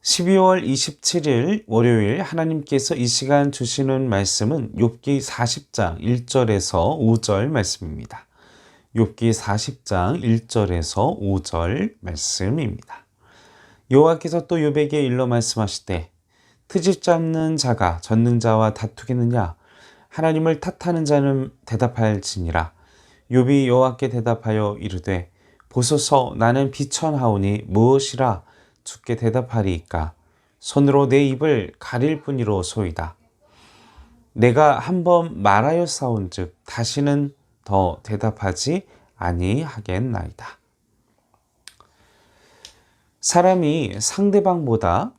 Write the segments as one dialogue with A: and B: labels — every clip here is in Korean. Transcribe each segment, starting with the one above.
A: 12월 27일 월요일 하나님께서 이 시간 주시는 말씀은 욥기 40장 1절에서 5절 말씀입니다. 욥기 40장 1절에서 5절 말씀입니다. 여호와께서 또 욥에게 일러 말씀하시되 트집 잡는 자가 전능자와 다투겠느냐? 하나님을 탓하는 자는 대답할지니라. 욥이 여호와께 대답하여 이르되 보소서 나는 비천하오니 무엇이라 주께 대답하리이까? 손으로 내 입을 가릴 뿐이로소이다. 내가 한번 말하였사온즉 다시는 더 대답하지 아니하겠나이다. 사람이 상대방보다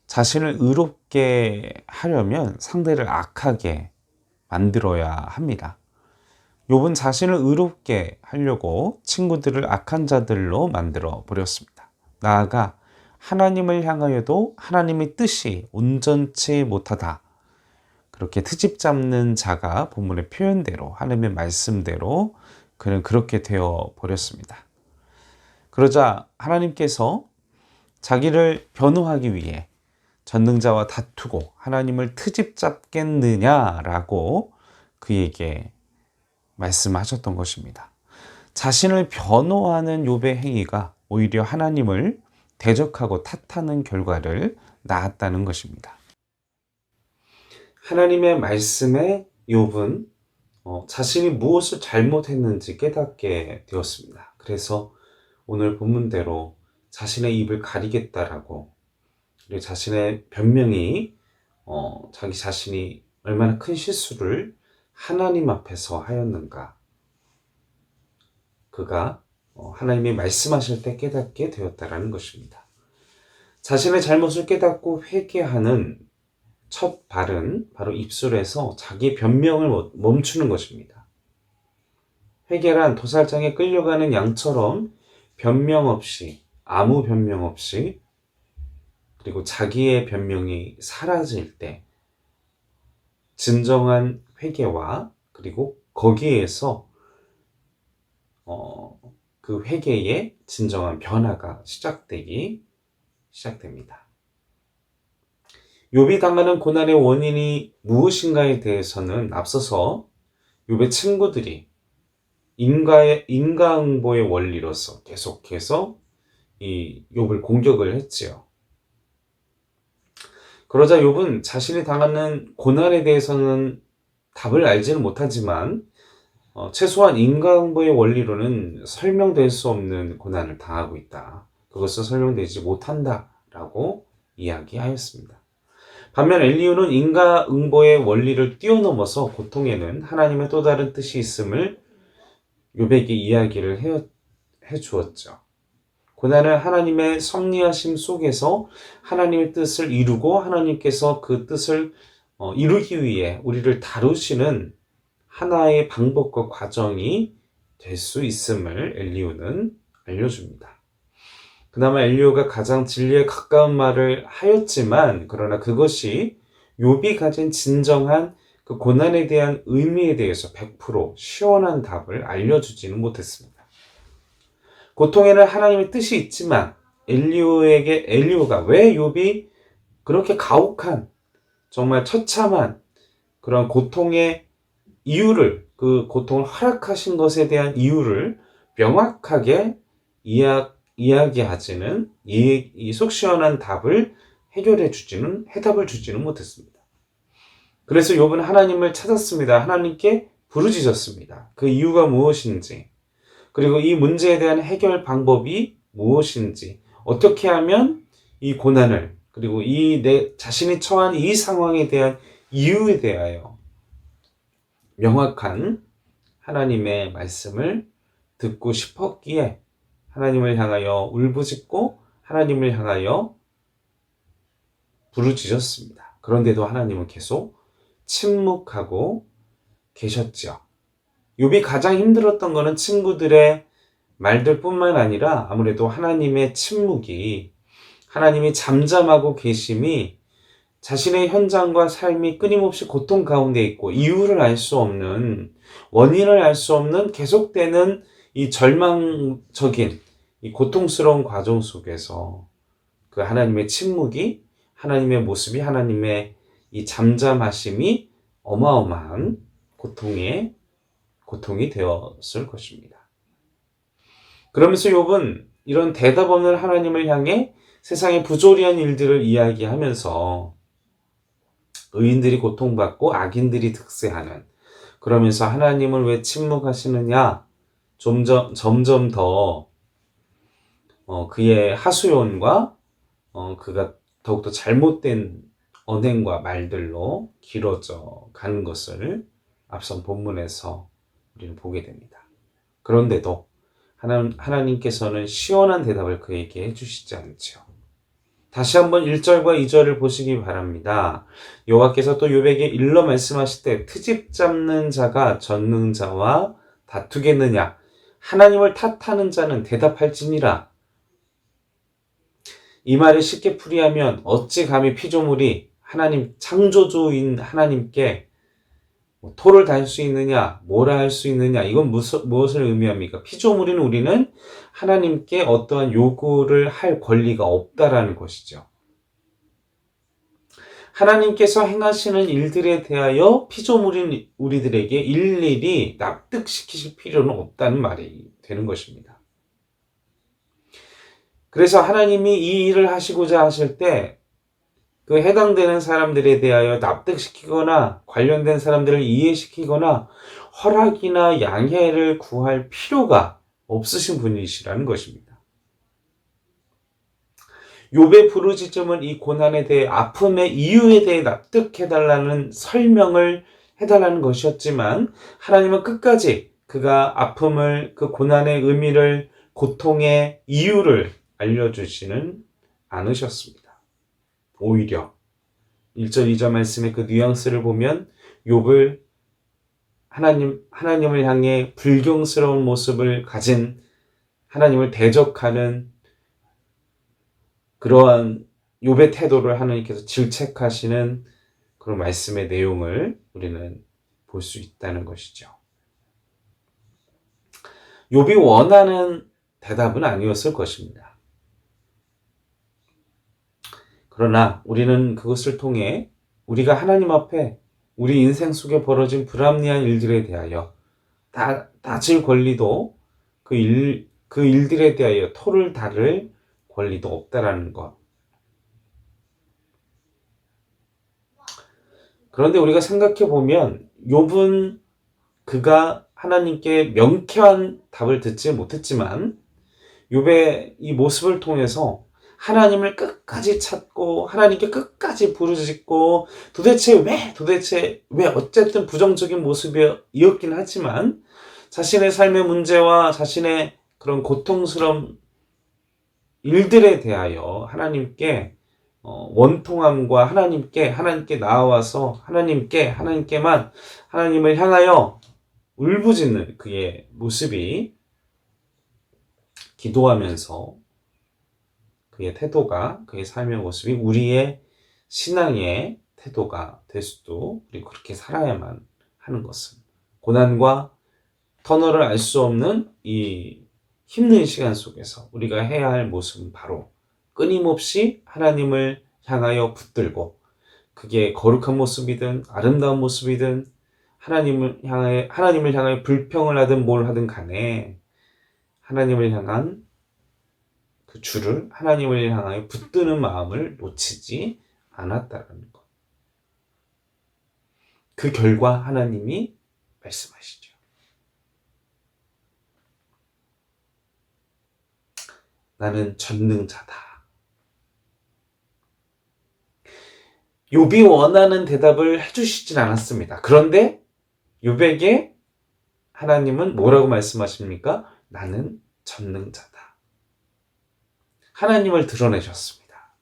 A: 자신을 의롭게 하려면 상대를 악하게 만들어야 합니다. 욥은 자신을 의롭게 하려고 친구들을 악한 자들로 만들어 버렸습니다. 나아가 하나님을 향하여도 하나님의 뜻이 온전치 못하다. 그렇게 트집 잡는 자가 본문의 표현대로 하나님의 말씀대로 그는 그렇게 되어 버렸습니다. 그러자 하나님께서 자기를 변호하기 위해 전능자와 다투고 하나님을 트집 잡겠느냐라고 그에게 말씀하셨던 것입니다. 자신을 변호하는 욥의 행위가 오히려 하나님을 대적하고 탓하는 결과를 낳았다는 것입니다. 하나님의 말씀에 욥은 자신이 무엇을 잘못했는지 깨닫게 되었습니다. 그래서 오늘 본문대로 자신의 입을 가리겠다라고, 그리고 자신의 변명이 자기 자신이 얼마나 큰 실수를 하나님 앞에서 하였는가, 그가 하나님이 말씀하실 때 깨닫게 되었다라는 것입니다. 자신의 잘못을 깨닫고 회개하는 첫 발은 바로 입술에서 자기 변명을 멈추는 것입니다. 회개란 도살장에 끌려가는 양처럼 변명 없이, 아무 변명 없이, 그리고 자기의 변명이 사라질 때 진정한 회개와 그리고 거기에서 그 회개의 진정한 변화가 시작됩니다. 욥이 당하는 고난의 원인이 무엇인가에 대해서는 앞서서 욥의 친구들이 인과응보의 원리로서 계속해서 이 욥을 공격을 했지요. 그러자 욥은 자신이 당하는 고난에 대해서는 답을 알지는 못하지만 최소한 인과응보의 원리로는 설명될 수 없는 고난을 당하고 있다. 그것은 설명되지 못한다라고 이야기하였습니다. 반면 엘리후는 인과응보의 원리를 뛰어넘어서 고통에는 하나님의 또 다른 뜻이 있음을 욥에게 이야기를 해 주었죠. 고난은 하나님의 섭리하심 속에서 하나님의 뜻을 이루고 하나님께서 그 뜻을 이루기 위해 우리를 다루시는 하나의 방법과 과정이 될 수 있음을 엘리후는 알려줍니다. 그나마 엘리후가 가장 진리에 가까운 말을 하였지만, 그러나 그것이 욥이 가진 진정한 그 고난에 대한 의미에 대해서 100% 시원한 답을 알려주지는 못했습니다. 고통에는 하나님의 뜻이 있지만 엘리후가 왜 욥이 그렇게 가혹한, 정말 처참한 그런 고통의 이유를, 그 고통을 허락하신 것에 대한 이유를 명확하게 이야기하지는, 이 속 시원한 답을 해답을 주지는 못했습니다. 그래서 욥은 하나님을 찾았습니다. 하나님께 부르짖었습니다. 그 이유가 무엇인지, 그리고 이 문제에 대한 해결 방법이 무엇인지, 어떻게 하면 이 고난을, 그리고 내 자신이 처한 이 상황에 대한 이유에 대하여 명확한 하나님의 말씀을 듣고 싶었기에 하나님을 향하여 울부짖고 하나님을 향하여 부르짖었습니다. 그런데도 하나님은 계속 침묵하고 계셨죠. 욥이 가장 힘들었던 것은 친구들의 말들뿐만 아니라 아무래도 하나님의 침묵이, 하나님이 잠잠하고 계심이 자신의 현장과 삶이 끊임없이 고통 가운데 있고 이유를 알 수 없는, 원인을 알 수 없는 계속되는 이 절망적인 이 고통스러운 과정 속에서 그 하나님의 침묵이, 하나님의 모습이, 하나님의 이 잠잠하심이 어마어마한 고통이 되었을 것입니다. 그러면서 욥은 이런 대답 없는 하나님을 향해 세상의 부조리한 일들을 이야기하면서 의인들이 고통받고 악인들이 득세하는, 그러면서 하나님을 왜 침묵하시느냐, 점점 더 그의 하소연과 그가 더욱더 잘못된 언행과 말들로 길어져 가는 것을 앞선 본문에서 우리는 보게 됩니다. 그런데도 하나님께서는 시원한 대답을 그에게 해주시지 않죠. 다시 한번 1절과 2절을 보시기 바랍니다. 여호와께서 또 욥에게 일러 말씀하실 때 트집 잡는 자가 전능자와 다투겠느냐, 하나님을 탓하는 자는 대답할지니라. 이 말을 쉽게 풀이하면 어찌 감히 피조물이 하나님, 창조주인 하나님께 토를 달 수 있느냐, 뭐라 할 수 있느냐, 이건 무엇을 의미합니까? 피조물인 우리는 하나님께 어떠한 요구를 할 권리가 없다라는 것이죠. 하나님께서 행하시는 일들에 대하여 피조물인 우리들에게 일일이 납득시키실 필요는 없다는 말이 되는 것입니다. 그래서 하나님이 이 일을 하시고자 하실 때 그 해당되는 사람들에 대하여 납득시키거나 관련된 사람들을 이해시키거나 허락이나 양해를 구할 필요가 없으신 분이시라는 것입니다. 욥의 부르짖음은 이 고난에 대해, 아픔의 이유에 대해 납득해달라는 설명을 해달라는 것이었지만, 하나님은 끝까지 그가 아픔을, 그 고난의 의미를, 고통의 이유를 알려주시는 않으셨습니다. 오히려 1절 2절 말씀의 그 뉘앙스를 보면 욥을 하나님을 향해 불경스러운 모습을 가진, 하나님을 대적하는 그러한 욥의 태도를 하나님께서 질책하시는 그런 말씀의 내용을 우리는 볼 수 있다는 것이죠. 욥이 원하는 대답은 아니었을 것입니다. 그러나 우리는 그것을 통해 우리가 하나님 앞에 우리 인생 속에 벌어진 불합리한 일들에 대하여 따질 권리도, 그 일들에 대하여 토를 다를 권리도 없다라는 것. 그런데 우리가 생각해 보면 욥은 그가 하나님께 명쾌한 답을 듣지 못했지만 욥의 이 모습을 통해서 하나님을 끝까지 찾고 하나님께 끝까지 부르짖고 도대체 왜 어쨌든 부정적인 모습이었긴 하지만 자신의 삶의 문제와 자신의 그런 고통스러운 일들에 대하여 하나님께 원통함과 하나님께 나아와서 하나님께만 하나님을 향하여 울부짖는 그의 모습이, 기도하면서 그의 태도가, 그의 삶의 모습이 우리의 신앙의 태도가 될 수도, 그리고 그렇게 살아야만 하는 것은, 고난과 터널을 알 수 없는 이 힘든 시간 속에서 우리가 해야 할 모습은 바로 끊임없이 하나님을 향하여 붙들고, 그게 거룩한 모습이든 아름다운 모습이든 하나님을 향하여 불평을 하든 뭘 하든 간에 하나님을 향한 그 주를, 하나님을 향하여 붙드는 마음을 놓치지 않았다는 것. 그 결과 하나님이 말씀하시죠. 나는 전능자다. 욥이 원하는 대답을 해주시진 않았습니다. 그런데 욥에게 하나님은 뭐라고 말씀하십니까? 나는 전능자다. 하나님을 드러내셨습니다.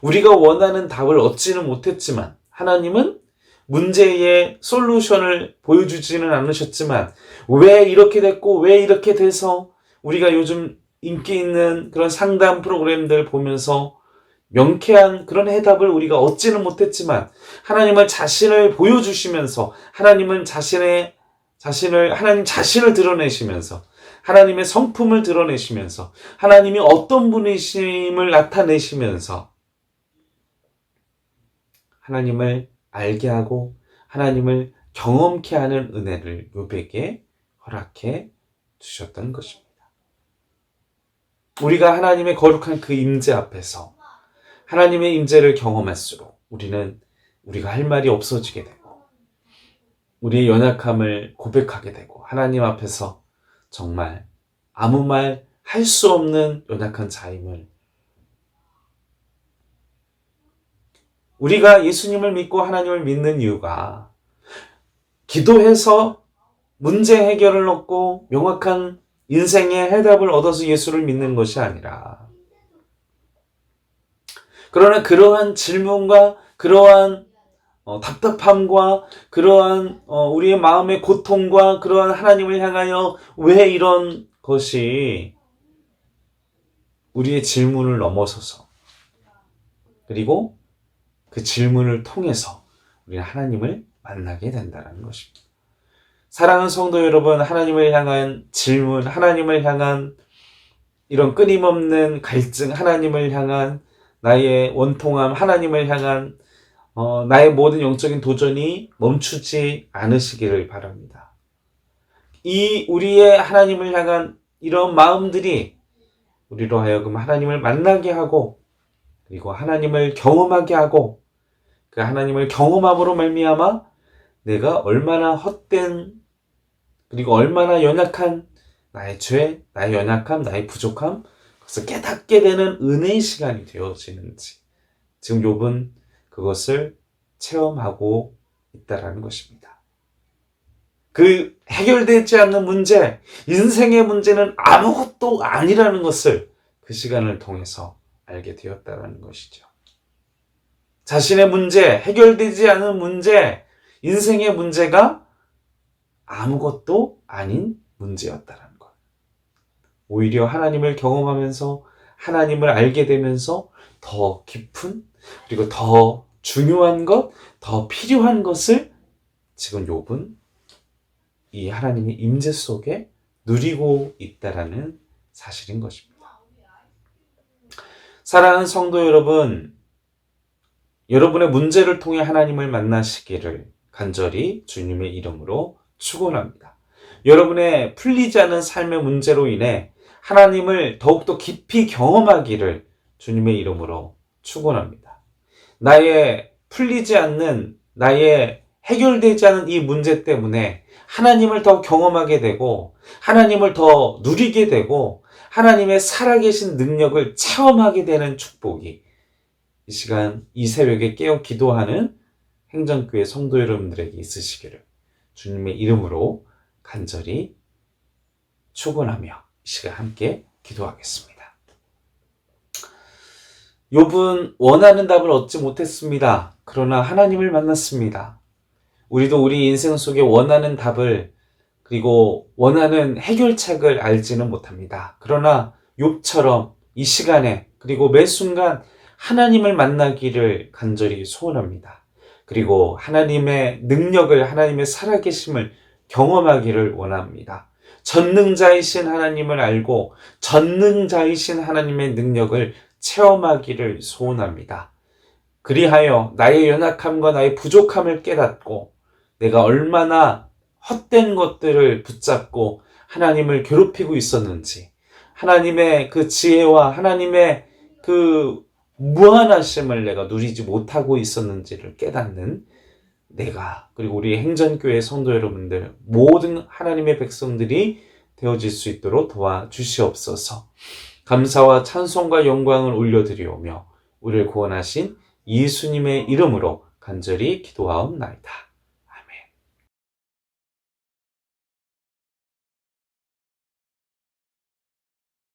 A: 우리가 원하는 답을 얻지는 못했지만 하나님은 문제의 솔루션을 보여주지는 않으셨지만, 왜 이렇게 됐고 왜 이렇게 돼서 우리가 요즘 인기 있는 그런 상담 프로그램들 보면서 명쾌한 그런 해답을 우리가 얻지는 못했지만 하나님은 자신을 보여주시면서, 하나님은 하나님 자신을 드러내시면서 하나님의 성품을 드러내시면서 하나님이 어떤 분이심을 나타내시면서 하나님을 알게 하고 하나님을 경험케 하는 은혜를 욥에게 허락해 주셨던 것입니다. 우리가 하나님의 거룩한 그 임재 앞에서 하나님의 임재를 경험할수록 우리가 할 말이 없어지게 되고 우리의 연약함을 고백하게 되고 하나님 앞에서 정말 아무 말 할 수 없는 연약한 자임을 우리가 예수님을 믿고 하나님을 믿는 이유가 기도해서 문제 해결을 얻고 명확한 인생의 해답을 얻어서 예수를 믿는 것이 아니라 그러나 그러한 질문과 그러한 답답함과 그러한 우리의 마음의 고통과 그러한 하나님을 향하여 왜 이런 것이 우리의 질문을 넘어서서 그리고 그 질문을 통해서 우리는 하나님을 만나게 된다는 것입니다. 사랑하는 성도 여러분, 하나님을 향한 질문, 하나님을 향한 이런 끊임없는 갈증, 하나님을 향한 나의 원통함, 하나님을 향한 나의 모든 영적인 도전이 멈추지 않으시기를 바랍니다. 우리의 하나님을 향한 이런 마음들이 우리로 하여금 하나님을 만나게 하고 그리고 하나님을 경험하게 하고 그 하나님을 경험함으로 말미암아 내가 얼마나 헛된 그리고 얼마나 연약한 나의 죄, 나의 연약함, 나의 부족함 그것을 깨닫게 되는 은혜의 시간이 되어지는지 지금 욥은 그것을 체험하고 있다라는 것입니다. 그 해결되지 않는 문제, 인생의 문제는 아무것도 아니라는 것을 그 시간을 통해서 알게 되었다는 것이죠. 자신의 문제, 해결되지 않은 문제, 인생의 문제가 아무것도 아닌 문제였다는 것. 오히려 하나님을 경험하면서 하나님을 알게 되면서 더 깊은 그리고 더 중요한 것, 더 필요한 것을 지금 욥은 이 하나님의 임재 속에 누리고 있다라는 사실인 것입니다. 사랑하는 성도 여러분, 여러분의 문제를 통해 하나님을 만나시기를 간절히 주님의 이름으로 축원합니다. 여러분의 풀리지 않은 삶의 문제로 인해 하나님을 더욱더 깊이 경험하기를 주님의 이름으로 축원합니다. 나의 풀리지 않는 나의 해결되지 않은 이 문제 때문에 하나님을 더 경험하게 되고 하나님을 더 누리게 되고 하나님의 살아계신 능력을 체험하게 되는 축복이 이 시간 이 새벽에 깨어 기도하는 행전교회 성도 여러분들에게 있으시기를 주님의 이름으로 간절히 축원하며 이 시간 함께 기도하겠습니다. 욥은 원하는 답을 얻지 못했습니다. 그러나 하나님을 만났습니다. 우리도 우리 인생 속에 원하는 답을 그리고 원하는 해결책을 알지는 못합니다. 그러나 욥처럼 이 시간에 그리고 매 순간 하나님을 만나기를 간절히 소원합니다. 그리고 하나님의 능력을 하나님의 살아계심을 경험하기를 원합니다. 전능자이신 하나님을 알고 전능자이신 하나님의 능력을 체험하기를 소원합니다. 그리하여 나의 연약함과 나의 부족함을 깨닫고 내가 얼마나 헛된 것들을 붙잡고 하나님을 괴롭히고 있었는지 하나님의 그 지혜와 하나님의 그 무한하심을 내가 누리지 못하고 있었는지를 깨닫는 내가 그리고 우리 행전교회 성도 여러분들 모든 하나님의 백성들이 되어질 수 있도록 도와주시옵소서. 감사와 찬송과 영광을 올려드리오며 우리를 구원하신 예수님의 이름으로 간절히 기도하옵나이다.